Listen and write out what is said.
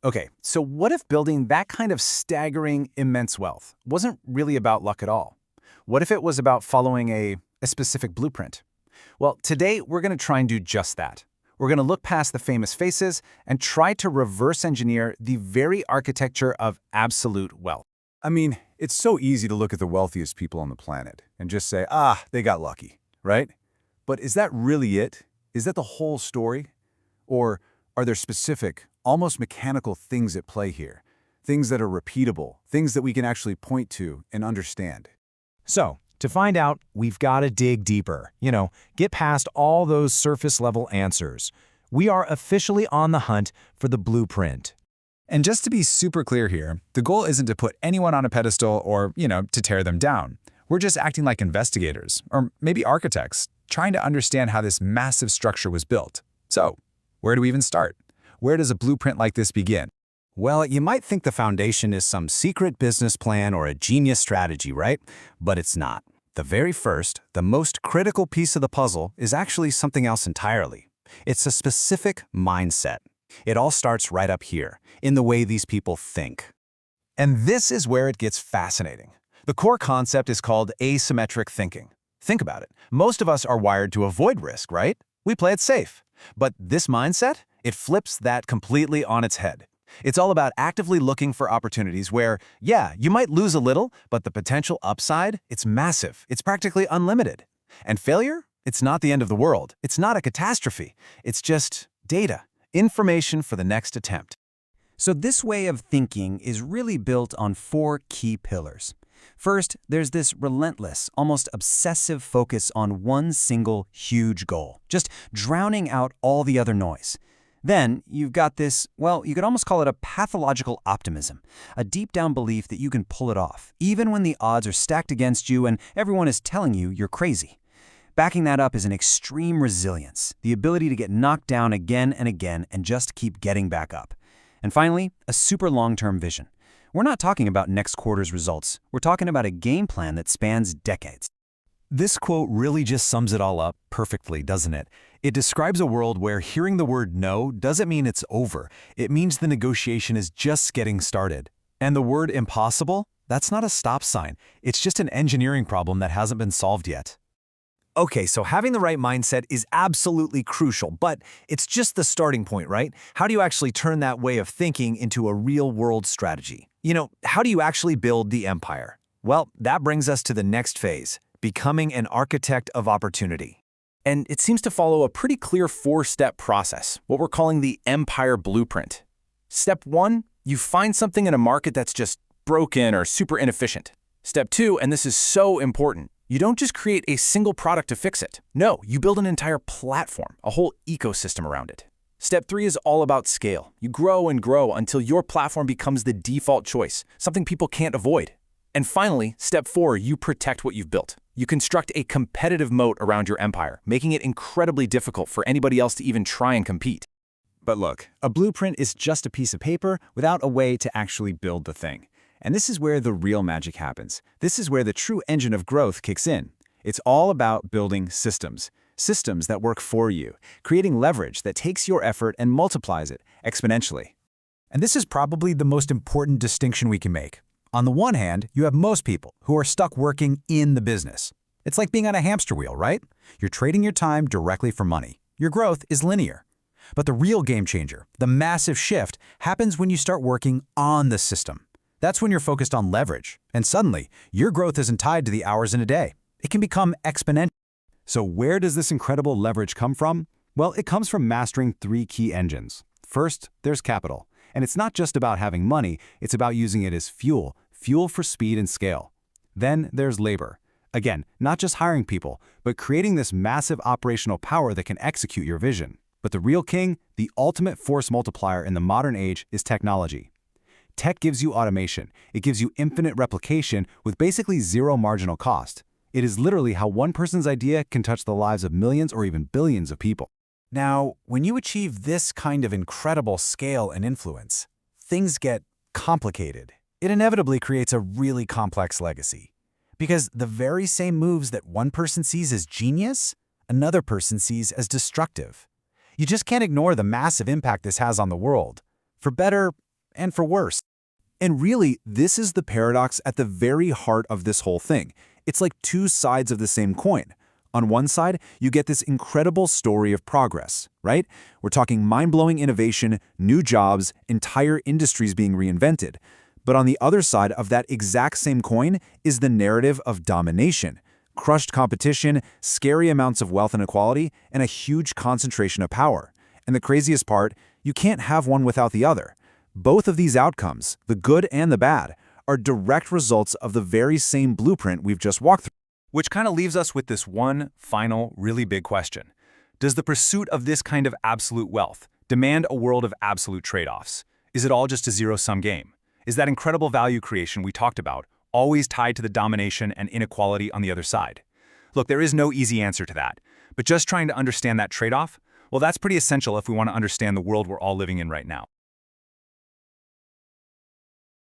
Okay, so what if building that kind of staggering, immense wealth wasn't really about luck at all? What if it was about following a specific blueprint? Well, today we're going to try and do just that. We're going to look past the famous faces and try to reverse engineer the very architecture of absolute wealth. I mean, it's so easy to look at the wealthiest people on the planet and just say, they got lucky, right? But is that really it? Is that the whole story? Or are there specific, almost mechanical things at play here? Things that are repeatable, things that we can actually point to and understand. So, to find out, we've got to dig deeper. Get past all those surface-level answers. We are officially on the hunt for the blueprint. And just to be super clear here, the goal isn't to put anyone on a pedestal or, to tear them down. We're just acting like investigators, or maybe architects, trying to understand how this massive structure was built. So, where do we even start? Where does a blueprint like this begin? Well, you might think the foundation is some secret business plan or a genius strategy, right? But it's not. The very first, the most critical piece of the puzzle is actually something else entirely. It's a specific mindset. It all starts right up here, in the way these people think. And this is where it gets fascinating. The core concept is called asymmetric thinking. Think about it. Most of us are wired to avoid risk, right? We play it safe. But this mindset, it flips that completely on its head. It's all about actively looking for opportunities where, yeah, you might lose a little, but the potential upside, it's massive. It's practically unlimited. And failure? It's not the end of the world. It's not a catastrophe. It's just data, information for the next attempt. So this way of thinking is really built on 4 key pillars. First, there's this relentless, almost obsessive focus on one single huge goal, just drowning out all the other noise. Then you've got this, well, you could almost call it a pathological optimism, a deep-down belief that you can pull it off, even when the odds are stacked against you and everyone is telling you you're crazy. Backing that up is an extreme resilience, the ability to get knocked down again and again and just keep getting back up. And finally, a super long-term vision. We're not talking about next quarter's results. We're talking about a game plan that spans decades. This quote really just sums it all up perfectly, doesn't it? It describes a world where hearing the word no doesn't mean it's over. It means the negotiation is just getting started. And the word impossible? That's not a stop sign. It's just an engineering problem that hasn't been solved yet. Okay, so having the right mindset is absolutely crucial, but it's just the starting point, right? How do you actually turn that way of thinking into a real-world strategy? How do you actually build the empire? Well, that brings us to the next phase, becoming an architect of opportunity. And it seems to follow a pretty clear 4-step process, what we're calling the empire blueprint. Step 1, you find something in a market that's just broken or super inefficient. Step 2, and this is so important, you don't just create a single product to fix it. No, you build an entire platform, a whole ecosystem around it. Step 3 is all about scale. You grow and grow until your platform becomes the default choice, something people can't avoid. And finally, step 4, you protect what you've built. You construct a competitive moat around your empire, making it incredibly difficult for anybody else to even try and compete. But look, a blueprint is just a piece of paper without a way to actually build the thing. And this is where the real magic happens. This is where the true engine of growth kicks in. It's all about building systems. Systems that work for you, creating leverage that takes your effort and multiplies it exponentially. And this is probably the most important distinction we can make. On the one hand, you have most people who are stuck working in the business. It's like being on a hamster wheel, right? You're trading your time directly for money. Your growth is linear. But the real game changer, the massive shift, happens when you start working on the system. That's when you're focused on leverage, and suddenly, your growth isn't tied to the hours in a day. It can become exponential. So where does this incredible leverage come from? Well, it comes from mastering 3 key engines. First, there's capital. And it's not just about having money, it's about using it as fuel for speed and scale. Then there's labor. Again, not just hiring people, but creating this massive operational power that can execute your vision. But the real king, the ultimate force multiplier in the modern age, is technology. Tech gives you automation. It gives you infinite replication with basically zero marginal cost. It is literally how one person's idea can touch the lives of millions or even billions of people. Now, when you achieve this kind of incredible scale and influence, things get complicated. It inevitably creates a really complex legacy. Because the very same moves that one person sees as genius, another person sees as destructive. You just can't ignore the massive impact this has on the world, for better and for worse. And really, this is the paradox at the very heart of this whole thing. It's like two sides of the same coin. On one side, you get this incredible story of progress, right? We're talking mind-blowing innovation, new jobs, entire industries being reinvented. But on the other side of that exact same coin is the narrative of domination. Crushed competition, scary amounts of wealth inequality, and a huge concentration of power. And the craziest part, you can't have one without the other. Both of these outcomes, the good and the bad, are direct results of the very same blueprint we've just walked through. Which kind of leaves us with this one final, really big question. Does the pursuit of this kind of absolute wealth demand a world of absolute trade-offs? Is it all just a zero-sum game? Is that incredible value creation we talked about always tied to the domination and inequality on the other side? Look, there is no easy answer to that, but just trying to understand that trade-off, well, that's pretty essential if we want to understand the world we're all living in right now.